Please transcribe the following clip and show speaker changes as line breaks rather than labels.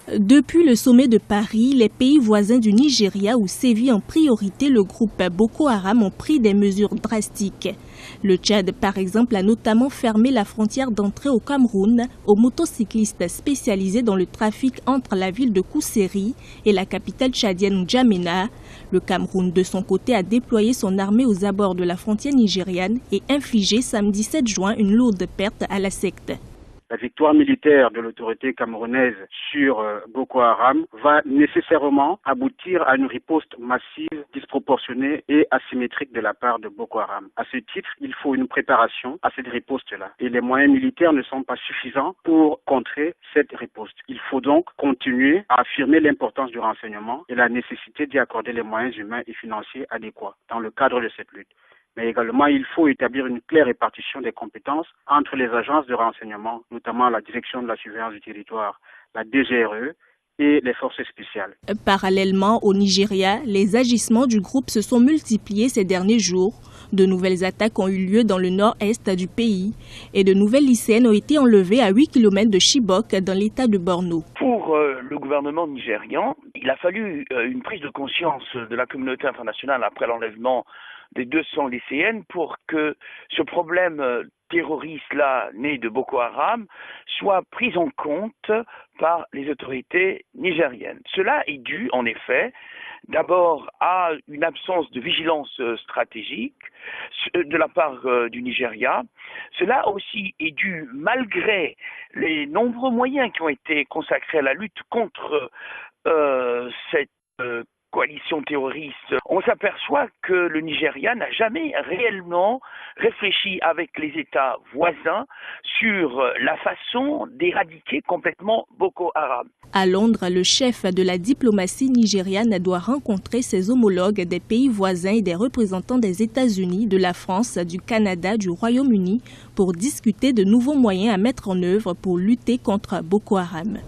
Depuis le sommet de Paris, les pays voisins du Nigeria où sévit en priorité le groupe Boko Haram ont pris des mesures drastiques. Le Tchad, par exemple, a notamment fermé la frontière d'entrée au Cameroun aux motocyclistes spécialisés dans le trafic entre la ville de Kousséri et la capitale tchadienne N'Djamena. Le Cameroun, de son côté, a déployé son armée aux abords de la frontière nigériane et infligé samedi 7 juin une lourde perte à la secte.
La victoire militaire de l'autorité camerounaise sur Boko Haram va nécessairement aboutir à une riposte massive, disproportionnée et asymétrique de la part de Boko Haram. À ce titre, il faut une préparation à cette riposte-là. Et les moyens militaires ne sont pas suffisants pour contrer cette riposte. Il faut donc continuer à affirmer l'importance du renseignement et la nécessité d'y accorder les moyens humains et financiers adéquats dans le cadre de cette lutte. Mais également, il faut établir une claire répartition des compétences entre les agences de renseignement, notamment la Direction de la surveillance du territoire, la DGRE et les forces spéciales.
Parallèlement au Nigeria, les agissements du groupe se sont multipliés ces derniers jours. De nouvelles attaques ont eu lieu dans le nord-est du pays et de nouvelles lycéennes ont été enlevées à 8 km de Chibok dans l'état de Borno.
Pour le gouvernement nigérian, il a fallu une prise de conscience de la communauté internationale après l'enlèvement des 200 lycéennes pour que ce problème terroriste-là, né de Boko Haram, soit pris en compte par les autorités nigériennes. Cela est dû, en effet, d'abord à une absence de vigilance stratégique de la part du Nigeria. Cela aussi est dû, malgré les nombreux moyens qui ont été consacrés à la lutte contre cette coalition terroriste, on s'aperçoit que le Nigeria n'a jamais réellement réfléchi avec les États voisins sur la façon d'éradiquer complètement Boko Haram.
À Londres, le chef de la diplomatie nigériane doit rencontrer ses homologues des pays voisins et des représentants des États-Unis, de la France, du Canada, du Royaume-Uni pour discuter de nouveaux moyens à mettre en œuvre pour lutter contre Boko Haram.